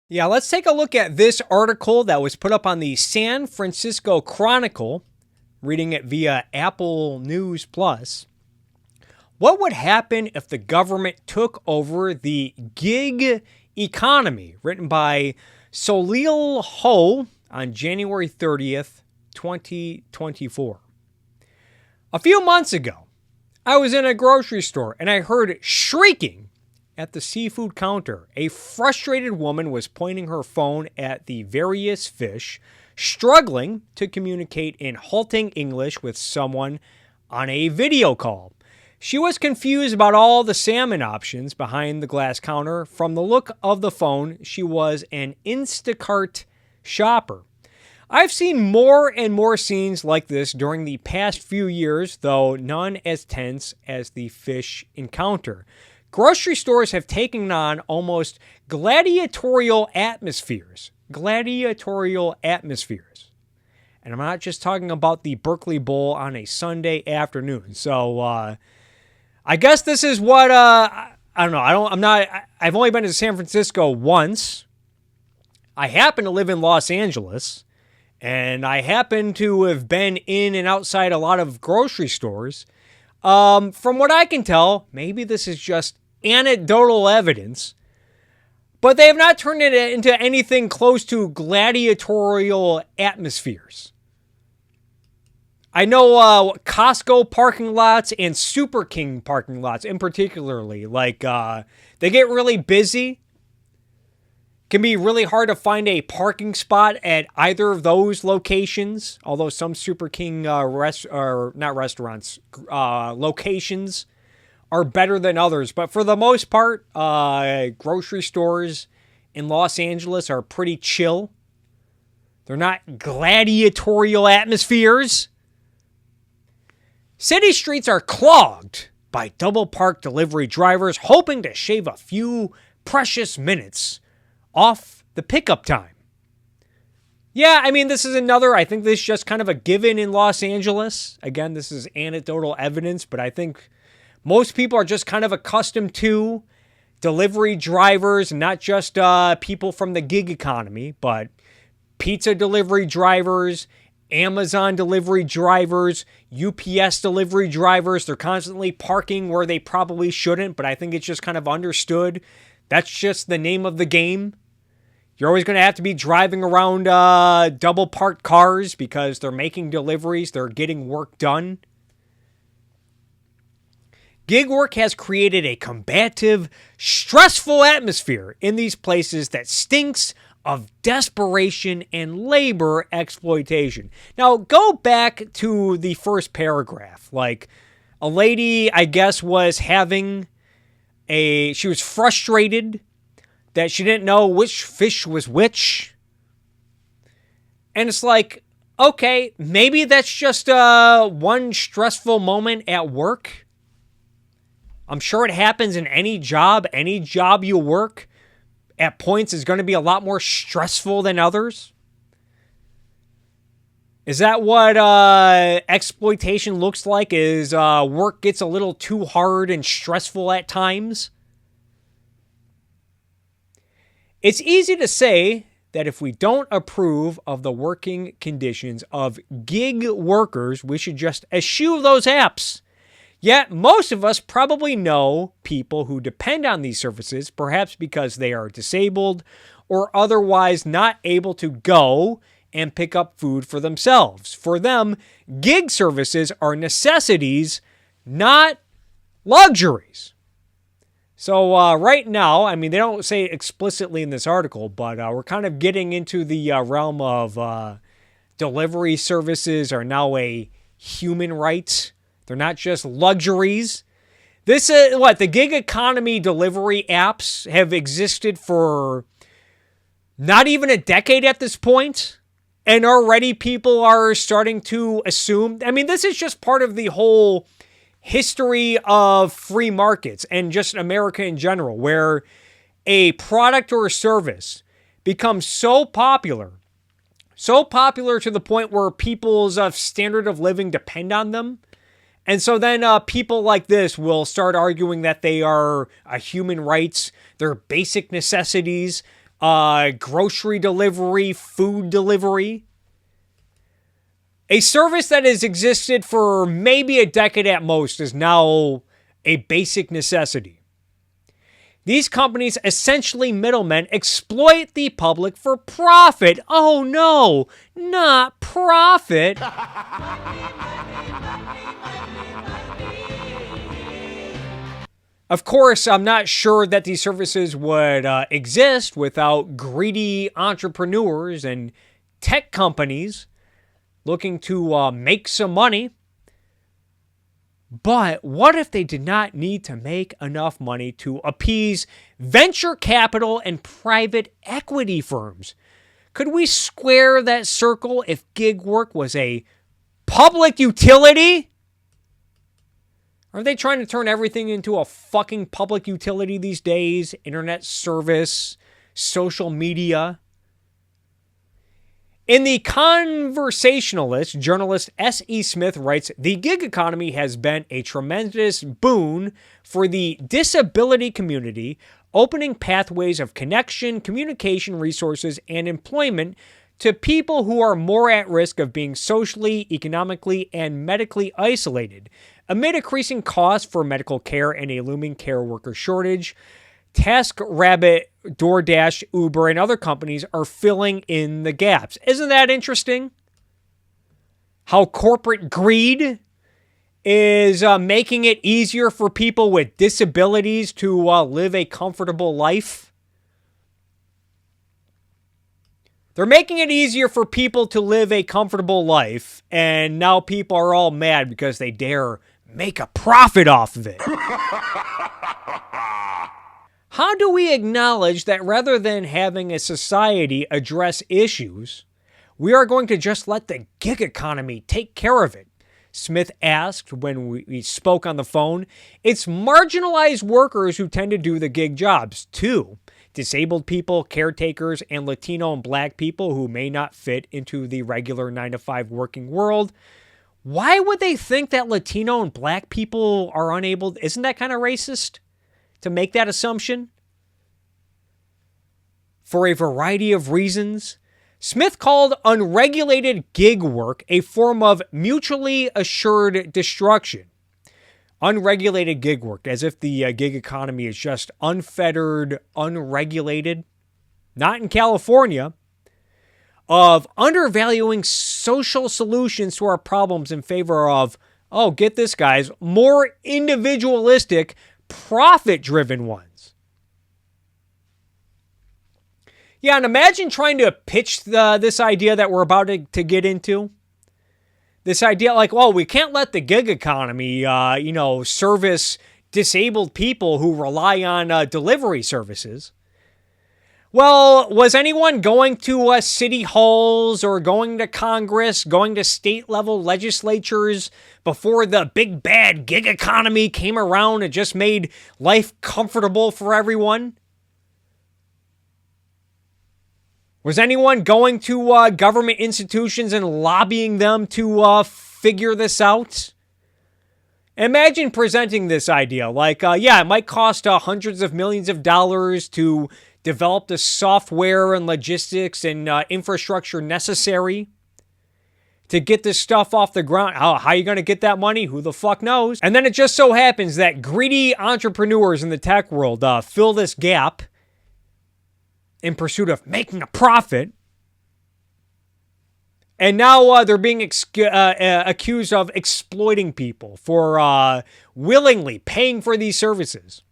Yeah, let's take a look at this article that was put up on the San Francisco Chronicle, reading it via Apple News Plus. What would happen if the government took over the gig economy? Written by Solil Ho on January 30th, 2024. A few months ago, I was in a grocery store and I heard shrieking at the seafood counter. A frustrated woman was pointing her phone at the various fish, struggling to communicate in halting English with someone on a video call. She was confused about all the salmon options behind the glass counter. From the look of the phone, she was an Instacart shopper. I've seen more and more scenes like this during the past few years, though none as tense as the fish encounter. Grocery stores have taken on almost gladiatorial atmospheres. Gladiatorial atmospheres. And I'm not just talking about the Berkeley Bowl on a Sunday afternoon. So, I guess this is what, I don't know. I've only been to San Francisco once. I happen to live in Los Angeles. And I happen to have been in and outside a lot of grocery stores. From what I can tell, maybe this is just anecdotal evidence, but they have not turned it into anything close to gladiatorial atmospheres. I know Costco parking lots and Super King parking lots in particularly, they get really busy. Can be really hard to find a parking spot at either of those locations, although some Super King locations are better than others. But for the most part, grocery stores in Los Angeles are pretty chill. They're not gladiatorial atmospheres. City streets are clogged by double-park delivery drivers hoping to shave a few precious minutes off the pickup time. Yeah, I mean, this is another, I think this is just kind of a given in Los Angeles. Again, this is anecdotal evidence, but I think most people are just kind of accustomed to delivery drivers, not just people from the gig economy, but pizza delivery drivers, Amazon delivery drivers, UPS delivery drivers. They're constantly parking where they probably shouldn't, but I think it's just kind of understood. That's just the name of the game. You're always going to have to be driving around double parked cars because they're making deliveries. They're getting work done. Gig work has created a combative, stressful atmosphere in these places that stinks of desperation and labor exploitation. Now, go back to the first paragraph. Like, a lady, I guess, was she was frustrated that she didn't know which fish was which. And it's like, okay, maybe that's just one stressful moment at work. I'm sure it happens in any job. Any job you work at points is going to be a lot more stressful than others. Is that what exploitation looks like? Is work gets a little too hard and stressful at times? It's easy to say that if we don't approve of the working conditions of gig workers, we should just eschew those apps. Yet most of us probably know people who depend on these services, perhaps because they are disabled or otherwise not able to go and pick up food for themselves. For them, gig services are necessities, not luxuries. So right now, I mean, they don't say it explicitly in this article, but we're kind of getting into the realm of delivery services are now a human right. They're not just luxuries. This is the gig economy delivery apps have existed for not even a decade at this point, and already people are starting to assume. I mean, this is just part of the whole history of free markets and just America in general, where a product or a service becomes so popular to the point where people's standard of living depend on them. And so then people like this will start arguing that they are human rights, they're basic necessities, grocery delivery, food delivery. A service that has existed for maybe a decade at most is now a basic necessity. These companies, essentially middlemen, exploit the public for profit. Oh no, not profit. Of course, I'm not sure that these services would exist without greedy entrepreneurs and tech companies looking to make some money. But what if they did not need to make enough money to appease venture capital and private equity firms? Could we square that circle if gig work was a public utility? Are they trying to turn everything into a fucking public utility these days? Internet service, social media. In The Conversationalist, journalist S.E. Smith writes, the gig economy has been a tremendous boon for the disability community, opening pathways of connection, communication, resources, and employment to people who are more at risk of being socially, economically, and medically isolated. Amid increasing costs for medical care and a looming care worker shortage, TaskRabbit, DoorDash, Uber, and other companies are filling in the gaps. Isn't that interesting? How corporate greed is making it easier for people with disabilities to live a comfortable life. They're making it easier for people to live a comfortable life, and now people are all mad because they dare make a profit off of it. How do we acknowledge that rather than having a society address issues, we are going to just let the gig economy take care of it? Smith asked when we spoke on the phone. It's marginalized workers who tend to do the gig jobs, too. Disabled people, caretakers, and Latino and Black people who may not fit into the regular 9-to-5 working world. Why would they think that Latino and Black people are unable? Isn't that kind of racist to make that assumption? For a variety of reasons, Smith called unregulated gig work a form of mutually assured destruction. Unregulated gig work, as if the gig economy is just unfettered, unregulated. Not in California. Of undervaluing social solutions to our problems in favor of, oh, get this, guys, more individualistic, profit-driven ones. Yeah, and imagine trying to pitch this idea that we're about to get into. This idea like, well, we can't let the gig economy, service disabled people who rely on delivery services. Well, was anyone going to city halls or going to Congress, going to state-level legislatures before the big bad gig economy came around and just made life comfortable for everyone? Was anyone going to government institutions and lobbying them to figure this out? Imagine presenting this idea like, it might cost hundreds of millions of dollars to develop the software and logistics and infrastructure necessary to get this stuff off the ground. How are you going to get that money? Who the fuck knows? And then it just so happens that greedy entrepreneurs in the tech world fill this gap in pursuit of making a profit. And now they're being accused of exploiting people for willingly paying for these services.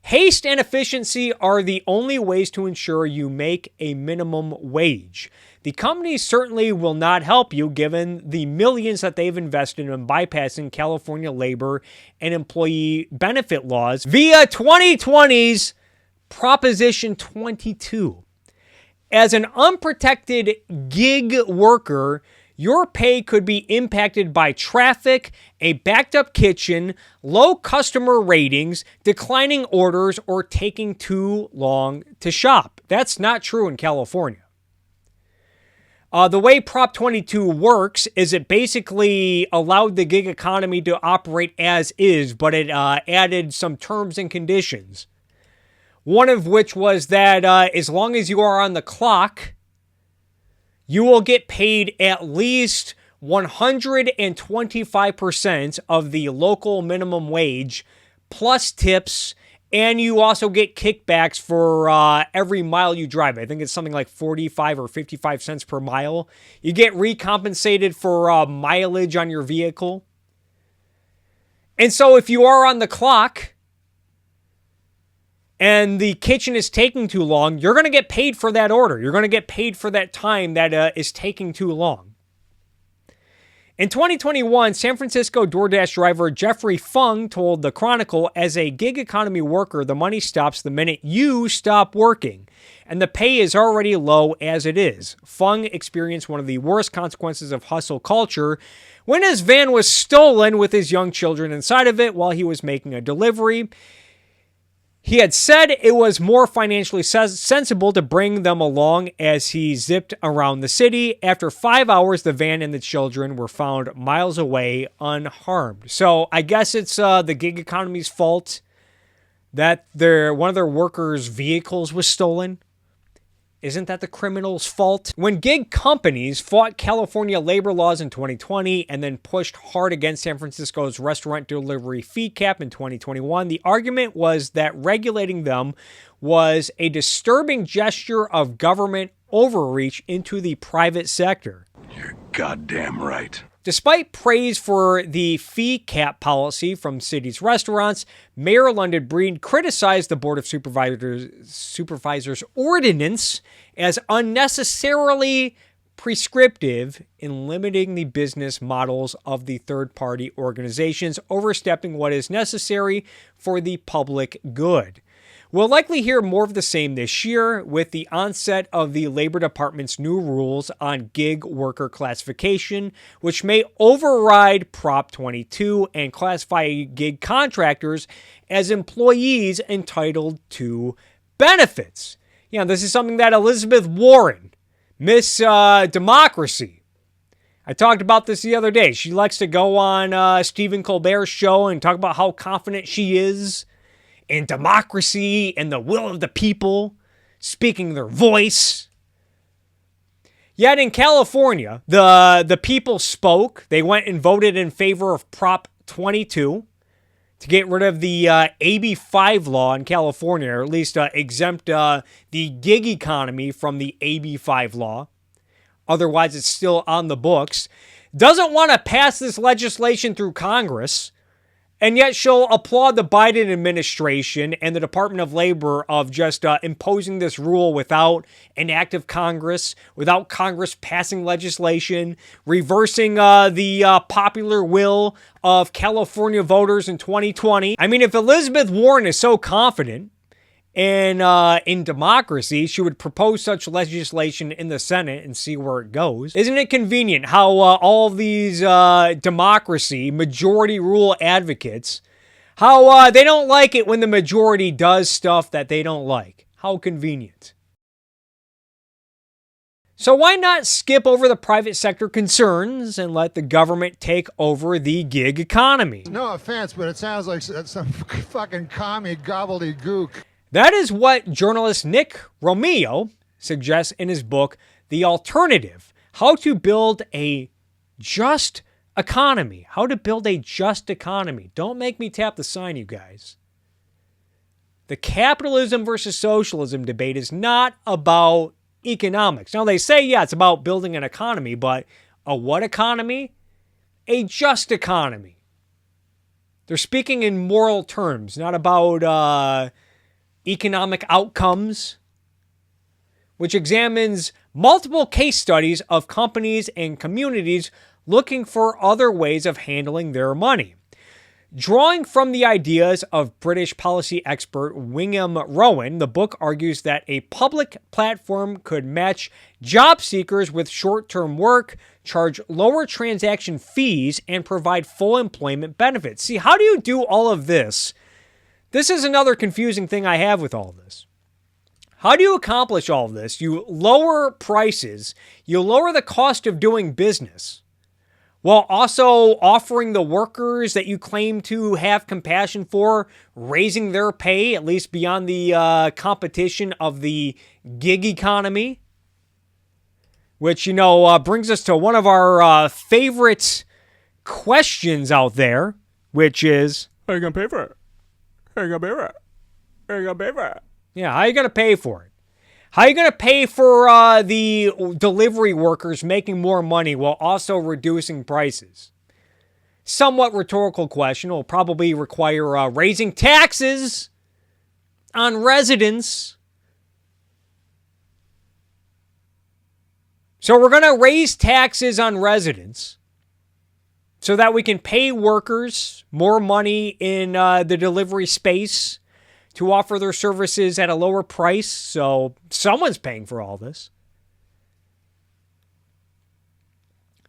Haste and efficiency are the only ways to ensure you make a minimum wage. The companies certainly will not help you given the millions that they've invested in bypassing California labor and employee benefit laws via 2020's Proposition 22. As an unprotected gig worker, your pay could be impacted by traffic, a backed-up kitchen, low customer ratings, declining orders, or taking too long to shop. That's not true in California. The way Prop 22 works is it basically allowed the gig economy to operate as is, but it added some terms and conditions. One of which was that as long as you are on the clock, you will get paid at least 125% of the local minimum wage plus tips, and you also get kickbacks for every mile you drive. I think it's something like 45 or 55 cents per mile. You get recompensated for mileage on your vehicle. And so if you are on the clock and the kitchen is taking too long, you're going to get paid for that order. You're going to get paid for that time that is taking too long. In 2021, San Francisco DoorDash driver Jeffrey Fung told the Chronicle, as a gig economy worker, the money stops the minute you stop working, and the pay is already low as it is. Fung experienced one of the worst consequences of hustle culture when his van was stolen with his young children inside of it while he was making a delivery. He had said it was more financially sensible to bring them along as he zipped around the city. After 5 hours, the van and the children were found miles away unharmed. So I guess it's the gig economy's fault that one of their workers' vehicles was stolen. Isn't that the criminal's fault? When gig companies fought California labor laws in 2020 and then pushed hard against San Francisco's restaurant delivery fee cap in 2021, the argument was that regulating them was a disturbing gesture of government overreach into the private sector. You're goddamn right. Despite praise for the fee cap policy from city's restaurants, Mayor London Breed criticized the Board of Supervisors' ordinance as unnecessarily prescriptive in limiting the business models of the third-party organizations, overstepping what is necessary for the public good. We'll likely hear more of the same this year with the onset of the Labor Department's new rules on gig worker classification, which may override Prop 22 and classify gig contractors as employees entitled to benefits. You know, this is something that Elizabeth Warren, Miss Democracy, I talked about this the other day. She likes to go on Stephen Colbert's show and talk about how confident she is in democracy and the will of the people, speaking their voice. Yet in California, the people spoke. They went and voted in favor of Prop 22 to get rid of the AB 5 law in California, or at least exempt the gig economy from the AB 5 law. Otherwise, it's still on the books. Doesn't want to pass this legislation through Congress. And yet she'll applaud the Biden administration and the Department of Labor of just imposing this rule without an act of Congress, without Congress passing legislation, reversing the popular will of California voters in 2020. I mean, if Elizabeth Warren is so confident in democracy, she would propose such legislation in the Senate and see where it goes. Isn't it convenient how all these democracy majority rule advocates, how they don't like it when the majority does stuff that they don't like? How convenient. So why not skip over the private sector concerns and let the government take over the gig economy? No offense, but it sounds like some fucking commie gobbledygook. That is what journalist Nick Romeo suggests in his book, The Alternative: How to Build a Just Economy. How to build a just economy. Don't make me tap the sign, you guys. The capitalism versus socialism debate is not about economics. Now, they say, yeah, it's about building an economy, but a what economy? A just economy. They're speaking in moral terms, not about economic outcomes, which examines multiple case studies of companies and communities looking for other ways of handling their money. Drawing from the ideas of British policy expert William Rowan, the book argues that a public platform could match job seekers with short-term work, charge lower transaction fees, and provide full employment benefits. See, how do you do all of this? This is another confusing thing I have with all this. How do you accomplish all of this? You lower prices, you lower the cost of doing business, while also offering the workers that you claim to have compassion for, raising their pay, at least beyond the competition of the gig economy. Which, brings us to one of our favorite questions out there, which is, how are you going to pay for it? How are you going to pay for it? How are you going to pay for it? Yeah, how are you going to pay for it? How are you going to pay for the delivery workers making more money while also reducing prices? Somewhat rhetorical question. It will probably require raising taxes on residents. So we're going to raise taxes on residents so that we can pay workers more money in the delivery space to offer their services at a lower price. So someone's paying for all this.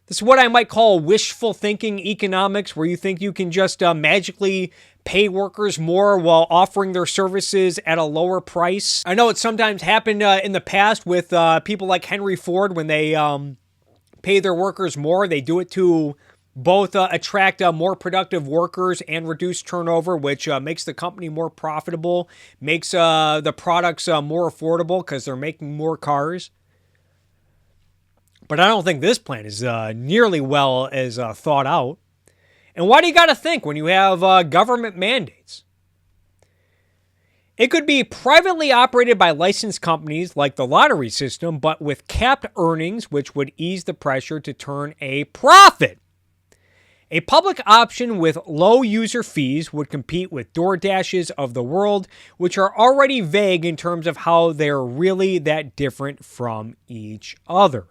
This is what I might call wishful thinking economics, where you think you can just magically pay workers more while offering their services at a lower price. I know it's sometimes happened in the past with people like Henry Ford when they pay their workers more. They do it to both attract more productive workers and reduce turnover, which makes the company more profitable, makes the products more affordable because they're making more cars. But I don't think this plan is nearly well as thought out. And why do you got to think when you have government mandates? It could be privately operated by licensed companies like the lottery system, but with capped earnings, which would ease the pressure to turn a profit. A public option with low user fees would compete with DoorDashes of the world, which are already vague in terms of how they're really that different from each other.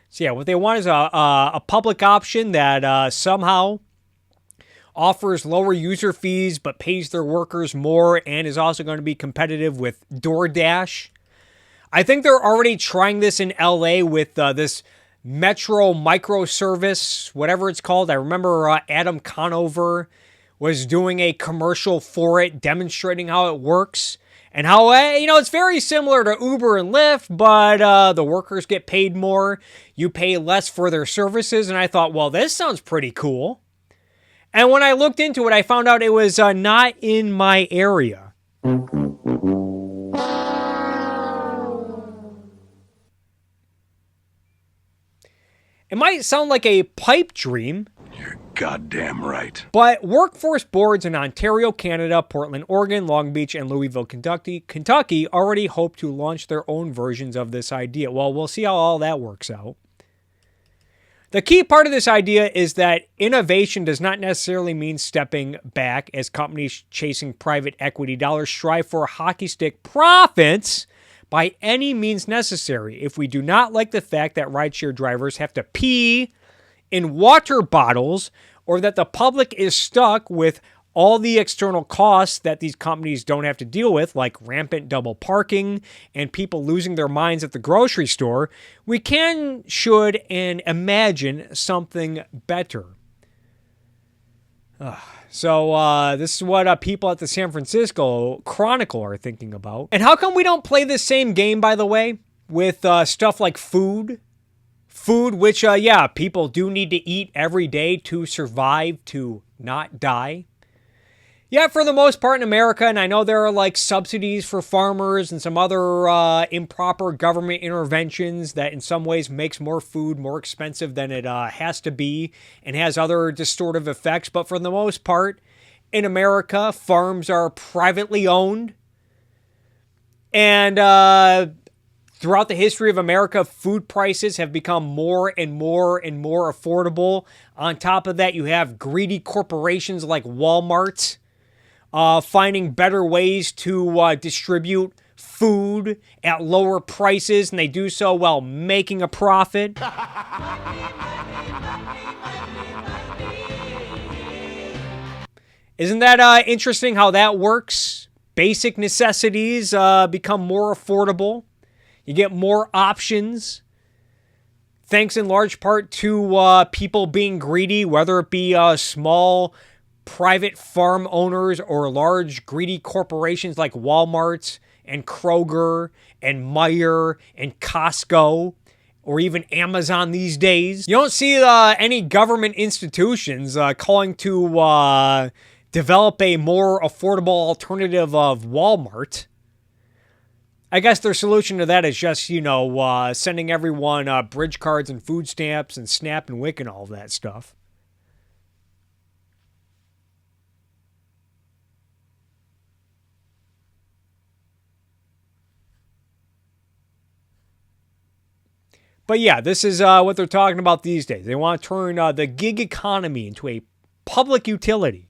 So yeah, what they want is a public option that somehow offers lower user fees but pays their workers more and is also going to be competitive with DoorDash. I think they're already trying this in LA with this Metro microservice, whatever it's called. I remember Adam Conover was doing a commercial for it, demonstrating how it works and how, it's very similar to Uber and Lyft, but the workers get paid more. You pay less for their services. And I thought, well, this sounds pretty cool. And when I looked into it, I found out it was not in my area. It might sound like a pipe dream. You're goddamn right. But workforce boards in Ontario, Canada, Portland, Oregon, Long Beach, and Louisville, Kentucky already hope to launch their own versions of this idea. Well, we'll see how all that works out. The key part of this idea is that innovation does not necessarily mean stepping back as companies chasing private equity dollars strive for hockey stick profits by any means necessary. If we do not like the fact that rideshare drivers have to pee in water bottles, or that the public is stuck with all the external costs that these companies don't have to deal with, like rampant double parking and people losing their minds at the grocery store, we can, should, and imagine something better. So this is what people at the San Francisco Chronicle are thinking about. And how come we don't play this same game, by the way, with stuff like food? Food, which, people do need to eat every day to survive, to not die. Yeah, for the most part in America, and I know there are like subsidies for farmers and some other improper government interventions that in some ways makes more food more expensive than it has to be and has other distortive effects. But for the most part, in America, farms are privately owned. And throughout the history of America, food prices have become more and more and more affordable. On top of that, you have greedy corporations like Walmart finding better ways to distribute food at lower prices, and they do so while making a profit. Isn't that interesting how that works? Basic necessities become more affordable. You get more options, thanks in large part to people being greedy, whether it be small private farm owners or large greedy corporations like Walmart and Kroger and Meijer and Costco or even Amazon these days. You don't see any government institutions calling to develop a more affordable alternative of Walmart. I guess their solution to that is just, sending everyone bridge cards and food stamps and SNAP and WIC and all of that stuff. But yeah, this is what they're talking about these days. They want to turn the gig economy into a public utility.